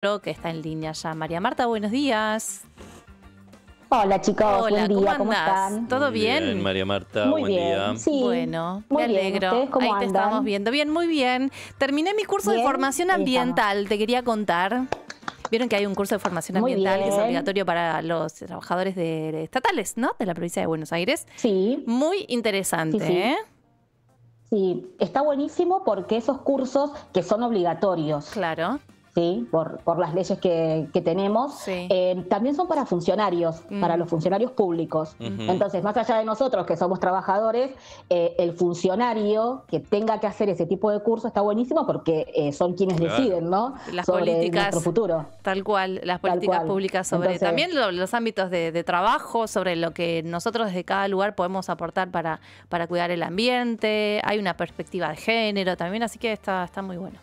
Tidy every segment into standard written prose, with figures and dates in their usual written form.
que está en línea ya. María Marta, buenos días. Hola chicos, Hola, buen día, ¿cómo andás? están? ¿Todo Muy bien? María Marta, Muy buen bien, día. sí. Bueno, Muy me bien. alegro. ¿Ustedes cómo Ahí te andan? estamos viendo. Bien, muy bien. Terminé mi curso de Bien, formación ahí estamos. ambiental, te quería contar. Vieron que hay un curso de formación Muy ambiental que es bien. obligatorio para los trabajadores estatales, ¿no? De la provincia de Buenos Aires. Sí, Muy interesante, sí. ¿eh? Sí, está buenísimo porque esos cursos que son obligatorios, Claro. ¿sí? Por las leyes que tenemos, Sí. también son para funcionarios, para los funcionarios públicos. Entonces, más allá de nosotros que somos trabajadores, el funcionario que tenga que hacer ese tipo de curso está buenísimo porque son quienes Claro. deciden, ¿no? Las Sobre políticas, nuestro futuro. tal cual, las Tal políticas cual. públicas sobre Entonces, también los ámbitos de trabajo, sobre lo que nosotros desde cada lugar podemos aportar para cuidar el ambiente. Hay una perspectiva de género también, así que está muy bueno.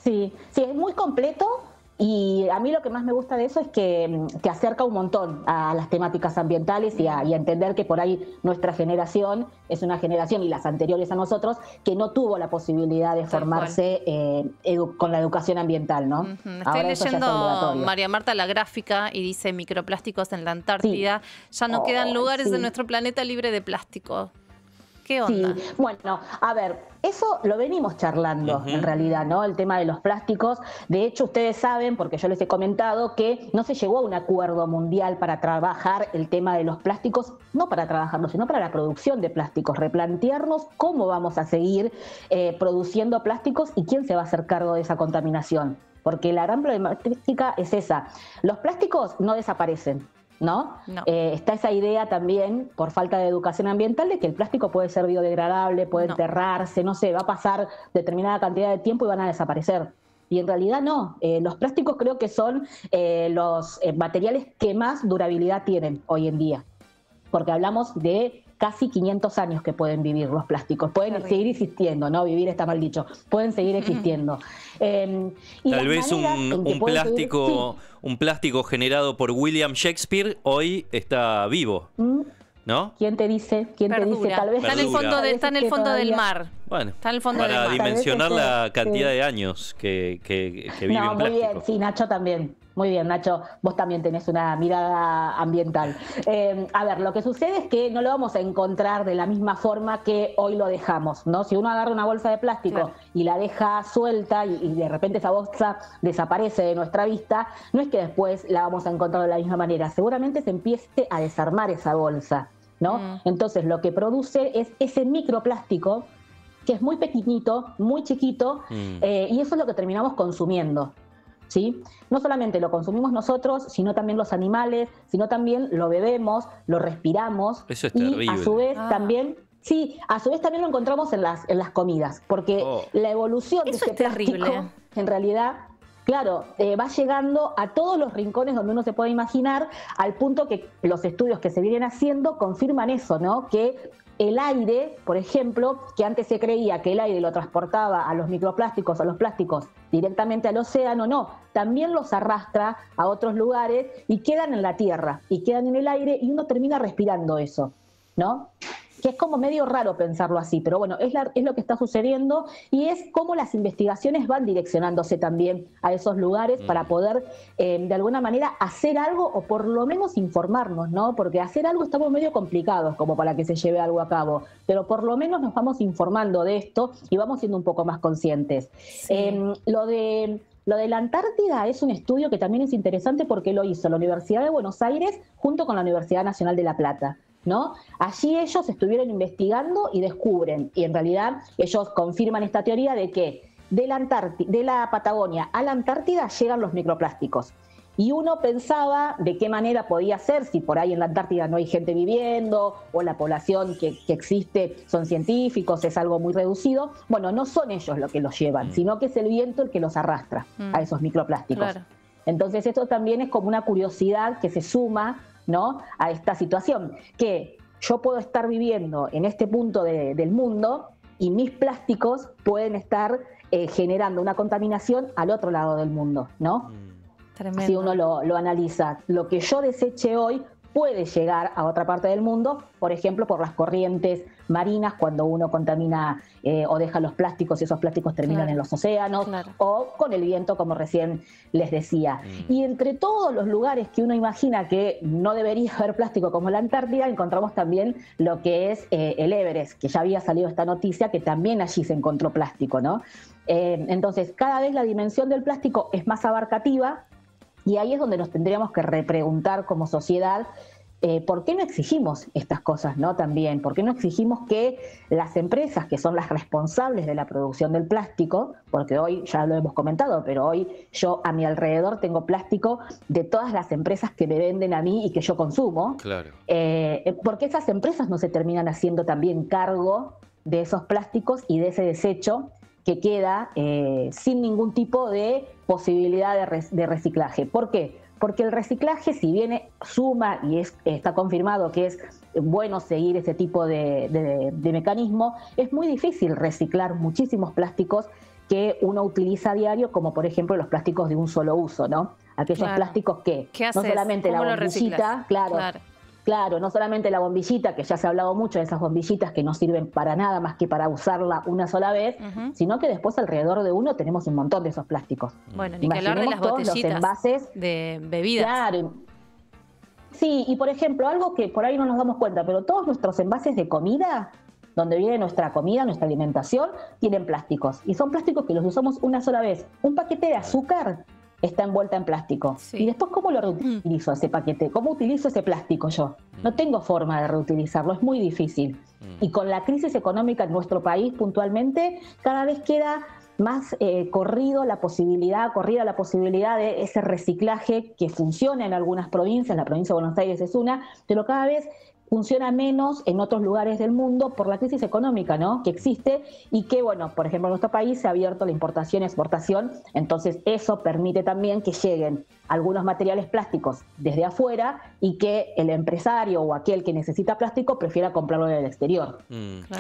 sí, sí, es muy completo y a mí lo que más me gusta de eso es que acerca un montón a las temáticas ambientales y a entender que por ahí nuestra generación es una generación y las anteriores a nosotros que no tuvo la posibilidad de formarse con la educación ambiental, ¿no? Estoy Ahora eso ya es leyendo, obligatorio. María Marta, la gráfica y dice microplásticos en la Antártida. Ya no quedan lugares sí. de nuestro planeta libre de plástico. ¿Qué Sí, onda? bueno, a ver, eso lo venimos charlando en realidad, ¿no? El tema de los plásticos. De hecho, ustedes saben, porque yo les he comentado, que no se llegó a un acuerdo mundial para trabajar el tema de los plásticos, no para trabajarlo, sino para la producción de plásticos, replantearnos cómo vamos a seguir produciendo plásticos y quién se va a hacer cargo de esa contaminación. Porque la gran problemática es esa. Los plásticos no desaparecen, ¿no? No. Está esa idea también, por falta de educación ambiental, de que el plástico puede ser biodegradable, puede enterrarse, no sé, va a pasar determinada cantidad de tiempo y van a desaparecer. Y en realidad no. Los plásticos creo que son los materiales que más durabilidad tienen hoy en día, porque hablamos de casi 500 años que pueden vivir los plásticos. Pueden seguir existiendo, ¿no? Vivir está mal dicho. Pueden seguir existiendo. Y tal vez un plástico generado por William Shakespeare hoy está vivo, ¿no? ¿Quién te dice? ¿Quién te dice? Tal vez está en el fondo del mar. Bueno, está en el fondo del para mar. dimensionar la cantidad de años que vive No, un muy plástico. bien, sí, Nacho también. Muy bien, Nacho, vos también tenés una mirada ambiental. A ver, lo que sucede es que no lo vamos a encontrar de la misma forma que hoy lo dejamos, ¿no? Si uno agarra una bolsa de plástico y la deja suelta y de repente esa bolsa desaparece de nuestra vista, no es que después la vamos a encontrar de la misma manera, seguramente se empiece a desarmar esa bolsa, ¿no? Entonces lo que produce es ese microplástico que es muy pequeñito, muy chiquito, y eso es lo que terminamos consumiendo. ¿Sí? No solamente lo consumimos nosotros, sino también los animales, sino también lo bebemos, lo respiramos. Eso es y terrible. a su vez también, sí, a su vez también lo encontramos en las comidas, porque la evolución de ese plástico, en realidad, claro, va llegando a todos los rincones donde uno se puede imaginar, al punto que los estudios que se vienen haciendo confirman eso, ¿no? Que el aire, por ejemplo, que antes se creía que el aire lo transportaba a los microplásticos, a los plásticos, directamente al océano, no, también los arrastra a otros lugares y quedan en la tierra, y quedan en el aire y uno termina respirando eso, ¿no? Que es como medio raro pensarlo así, pero bueno, es lo que está sucediendo y es cómo las investigaciones van direccionándose también a esos lugares para poder, de alguna manera, hacer algo o por lo menos informarnos, ¿no? Porque hacer algo estamos medio complicados como para que se lleve algo a cabo, pero por lo menos nos vamos informando de esto y vamos siendo un poco más conscientes. Sí. Lo de la Antártida es un estudio que también es interesante porque lo hizo la Universidad de Buenos Aires junto con la Universidad Nacional de La Plata, ¿no? Allí ellos estuvieron investigando y descubren, y en realidad ellos confirman esta teoría de que de la Patagonia a la Antártida llegan los microplásticos. Y uno pensaba de qué manera podía ser, si por ahí en la Antártida no hay gente viviendo o la población que existe son científicos, es algo muy reducido. Bueno, no son ellos los que los llevan, sino que es el viento el que los arrastra a esos microplásticos. Claro. Entonces esto también es como una curiosidad que se suma, ¿no?, a esta situación, que yo puedo estar viviendo en este punto del mundo y mis plásticos pueden estar generando una contaminación al otro lado del mundo, ¿no? Tremendo. Si uno lo analiza, lo que yo deseche hoy puede llegar a otra parte del mundo, por ejemplo, por las corrientes marinas, cuando uno contamina o deja los plásticos y esos plásticos terminan en los océanos, o con el viento, como recién les decía. Y entre todos los lugares que uno imagina que no debería haber plástico, como la Antártida, encontramos también lo que es el Everest, que ya había salido esta noticia, que también allí se encontró plástico, ¿no? Entonces, cada vez la dimensión del plástico es más abarcativa, y ahí es donde nos tendríamos que repreguntar como sociedad ¿por qué no exigimos estas cosas, ¿no? También, ¿por qué no exigimos que las empresas, que son las responsables de la producción del plástico, porque hoy ya lo hemos comentado, pero hoy yo a mi alrededor tengo plástico de todas las empresas que me venden a mí y que yo consumo, claro. ¿Por qué esas empresas no se terminan haciendo también cargo de esos plásticos y de ese desecho que queda sin ningún tipo de posibilidad de reciclaje? ¿Por qué? Porque el reciclaje, si bien suma y está confirmado que es bueno seguir ese tipo de mecanismo, es muy difícil reciclar muchísimos plásticos que uno utiliza a diario, como por ejemplo los plásticos de un solo uso, ¿no? Aquellos plásticos que no solamente la bombillita, Claro, no solamente la bombillita, que ya se ha hablado mucho de esas bombillitas que no sirven para nada más que para usarla una sola vez, sino que después alrededor de uno tenemos un montón de esos plásticos. Bueno, ni que hablar de las botellitas los envases de bebidas. Claro. Sí, y por ejemplo, algo que por ahí no nos damos cuenta, pero todos nuestros envases de comida, donde viene nuestra comida, nuestra alimentación, tienen plásticos. Y son plásticos que los usamos una sola vez. Un paquete de azúcar está envuelta en plástico. Y después, ¿cómo lo reutilizo ese paquete? ¿Cómo utilizo ese plástico yo? No tengo forma de reutilizarlo, es muy difícil. Y con la crisis económica en nuestro país puntualmente, cada vez queda más corrida la posibilidad de ese reciclaje que funciona en algunas provincias, la provincia de Buenos Aires es una, pero cada vez funciona menos en otros lugares del mundo por la crisis económica, ¿no?, que existe y que, bueno, por ejemplo, en nuestro país se ha abierto la importación y exportación, entonces eso permite también que lleguen algunos materiales plásticos desde afuera y que el empresario o aquel que necesita plástico prefiera comprarlo en el exterior.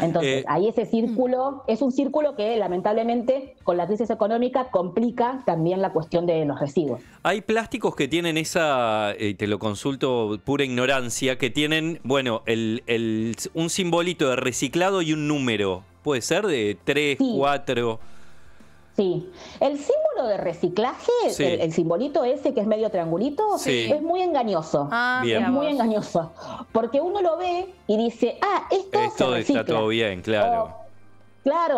Entonces, ahí ese círculo es un círculo que lamentablemente con la crisis económica complica también la cuestión de los residuos. Hay plásticos que tienen esa, te lo consulto, pura ignorancia, que tienen, bueno, un simbolito de reciclado y un número. ¿Puede ser de 3, 4? Sí, el símbolo de reciclaje, el simbolito ese que es medio triangulito, es muy engañoso. Es muy engañoso, porque uno lo ve y dice, esto se recicla. Está todo bien, claro.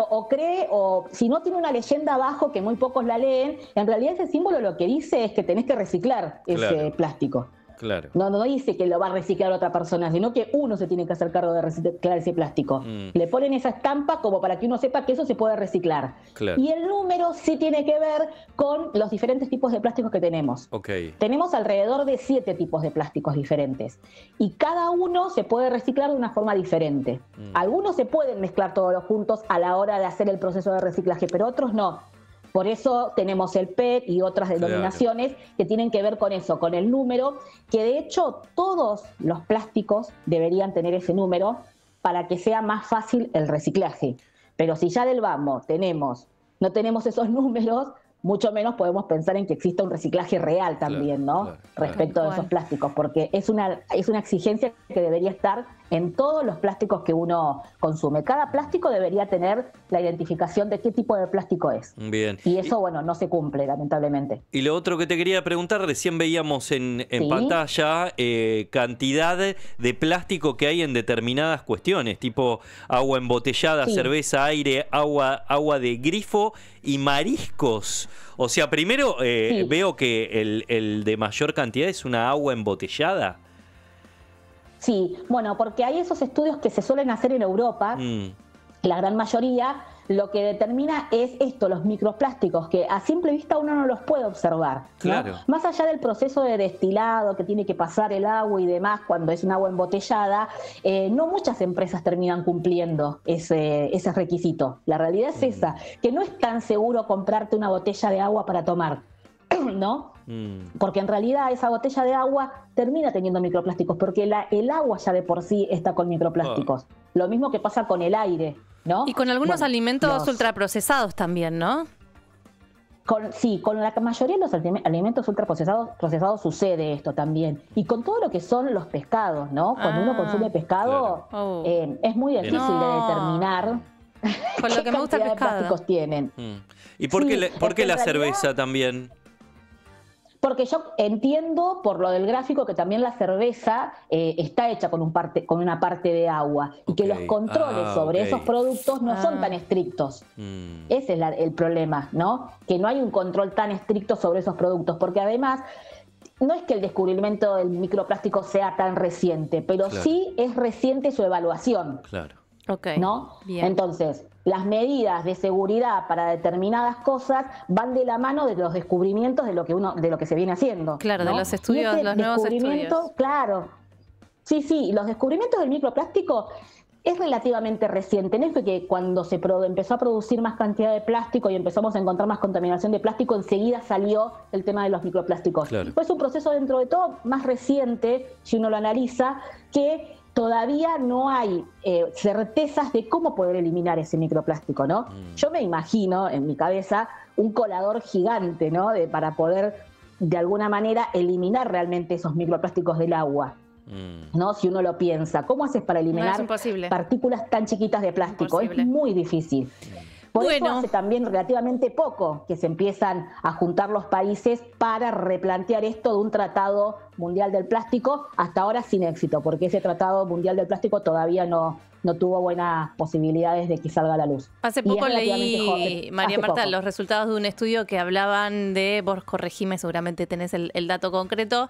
O cree, o si no tiene una leyenda abajo que muy pocos la leen, en realidad ese símbolo lo que dice es que tenés que reciclar ese plástico. Claro. No dice que lo va a reciclar otra persona, sino que uno se tiene que hacer cargo de reciclar ese plástico. Le ponen esa estampa como para que uno sepa que eso se puede reciclar. Claro. Y el número sí tiene que ver con los diferentes tipos de plásticos que tenemos. Tenemos alrededor de 7 tipos de plásticos diferentes. Y cada uno se puede reciclar de una forma diferente. Algunos se pueden mezclar todos juntos a la hora de hacer el proceso de reciclaje, pero otros no. Por eso tenemos el PET y otras denominaciones que tienen que ver con eso, con el número, que de hecho todos los plásticos deberían tener ese número para que sea más fácil el reciclaje. Pero si ya del vamos no tenemos esos números, mucho menos podemos pensar en que exista un reciclaje real también, ¿no? Respecto de esos plásticos, porque es una exigencia que debería estar en todos los plásticos que uno consume. Cada plástico debería tener la identificación de qué tipo de plástico es. Bien. Y eso, bueno, no se cumple, lamentablemente. Y lo otro que te quería preguntar, recién veíamos en pantalla cantidad de plástico que hay en determinadas cuestiones, tipo agua embotellada, cerveza, aire, agua de grifo y mariscos. O sea, primero veo que el de mayor cantidad es una agua embotellada. Sí, bueno, porque hay esos estudios que se suelen hacer en Europa, la gran mayoría, lo que determina es esto, los microplásticos, que a simple vista uno no los puede observar, ¿no? Claro. Más allá del proceso de destilado que tiene que pasar el agua y demás cuando es un agua embotellada, no muchas empresas terminan cumpliendo ese requisito. La realidad es esa, que no es tan seguro comprarte una botella de agua para tomar, ¿no? Porque en realidad esa botella de agua termina teniendo microplásticos, porque el agua ya de por sí está con microplásticos. Lo mismo que pasa con el aire, ¿no? Y con algunos alimentos ultraprocesados también, ¿no? Sí, con la mayoría de los alimentos ultraprocesados sucede esto también. Y con todo lo que son los pescados, ¿no? Cuando uno consume pescado, es muy difícil de determinar con lo que me gusta el pescado. De plásticos tienen. ¿Y por qué la cerveza también? Porque yo entiendo por lo del gráfico que también la cerveza está hecha con una parte de agua y que los controles sobre esos productos no son tan estrictos. Ese es el problema, ¿no? Que no hay un control tan estricto sobre esos productos, porque además no es que el descubrimiento del microplástico sea tan reciente, pero sí es reciente su evaluación. Claro. ¿No? Bien. Entonces, las medidas de seguridad para determinadas cosas van de la mano de los descubrimientos de lo que se viene haciendo. Claro, ¿no? de los estudios, los nuevos estudios. Claro. Sí, los descubrimientos del microplástico es relativamente reciente. No es que cuando se empezó a producir más cantidad de plástico y empezamos a encontrar más contaminación de plástico, enseguida salió el tema de los microplásticos. Claro. Pues es un proceso dentro de todo más reciente, si uno lo analiza, que todavía no hay certezas de cómo poder eliminar ese microplástico, ¿no? Yo me imagino en mi cabeza un colador gigante, ¿no? Para poder de alguna manera eliminar realmente esos microplásticos del agua, ¿no? Si uno lo piensa, ¿cómo haces para eliminar partículas tan chiquitas de plástico? Es muy difícil. Por eso hace también relativamente poco que se empiezan a juntar los países para replantear esto de un tratado mundial del plástico, hasta ahora sin éxito, porque ese tratado mundial del plástico todavía no tuvo buenas posibilidades de que salga a la luz. Hace poco leí, María Marta, los resultados de un estudio que hablaban de, vos corregime, seguramente tenés el dato concreto,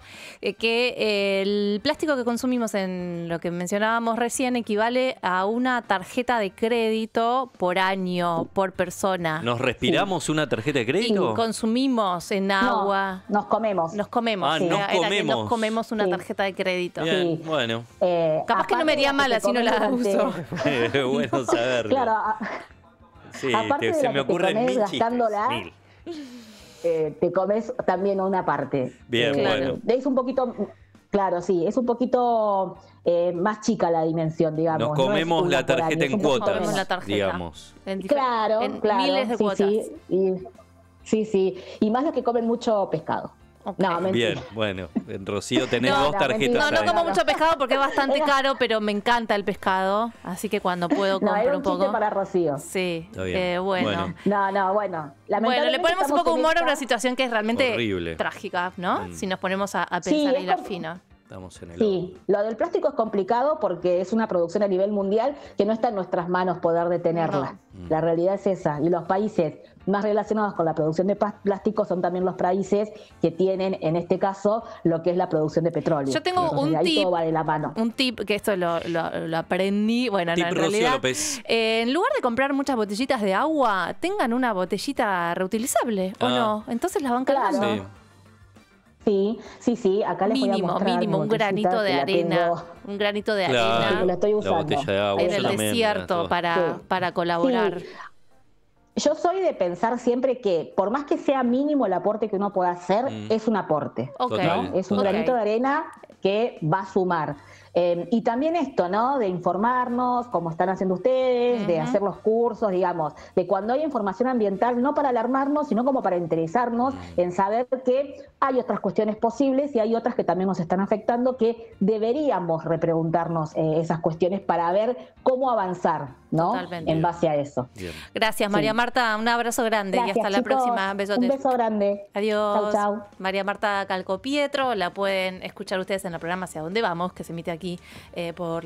que el plástico que consumimos en lo que mencionábamos recién equivale a una tarjeta de crédito por año, por persona. ¿Nos respiramos una tarjeta de crédito? Y consumimos en agua. No, nos comemos. Nos comemos. Ah, nos comemos una tarjeta de crédito. Bien, bueno. Capaz que no me haría mal, así no la uso. Bueno saberlo. Claro, sí, aparte se me ocurren mil gastándola, te comes también una parte. Bien, bueno. Es un poquito, claro, sí, es un poquito más chica la dimensión, digamos. Nos comemos la tarjeta en cuotas, digamos. Claro, miles de cuotas. Sí, y más los que comen mucho pescado. Okay. No, bien, bueno, en Rocío tenés dos tarjetas. No como mucho pescado porque es bastante caro, pero me encanta el pescado, así que cuando puedo compro un poco. Chiste para Rocío. Sí, bueno. Bueno, le ponemos un poco de humor a una situación que es realmente horrible, trágica, ¿no? Si nos ponemos a pensar y hilar fino. Estamos en el Sí, lo del plástico es complicado porque es una producción a nivel mundial que no está en nuestras manos poder detenerla. La realidad es esa. Y los países más relacionados con la producción de plástico son también los países que tienen, en este caso, lo que es la producción de petróleo. Yo tengo un tip, todo va de la mano. Un tip, que esto lo aprendí, bueno, tip en realidad, López. En lugar de comprar muchas botellitas de agua, tengan una botellita reutilizable, ¿o no? Entonces las van cargando. Sí. Sí, acá les voy a mostrar mínimo, un granito de arena. Un granito de arena. Lo estoy usando. La botella de agua, en el desierto para colaborar. Sí. Yo soy de pensar siempre que, por más que sea mínimo el aporte que uno pueda hacer, es un aporte. ¿No? Es un granito de arena que va a sumar. Y también esto, ¿no? De informarnos, como están haciendo ustedes, de hacer los cursos, digamos, de cuando hay información ambiental, no para alarmarnos, sino como para interesarnos en saber que hay otras cuestiones posibles y hay otras que también nos están afectando, que deberíamos repreguntarnos esas cuestiones para ver cómo avanzar, ¿no? Totalmente. En base a eso. Bien. Gracias, María Marta. Un abrazo grande. Gracias, y hasta la próxima. Besotes. Un beso grande. Adiós. Chau. María Marta Calcopietro. La pueden escuchar ustedes en el programa Hacia Dónde Vamos, que se emite aquí por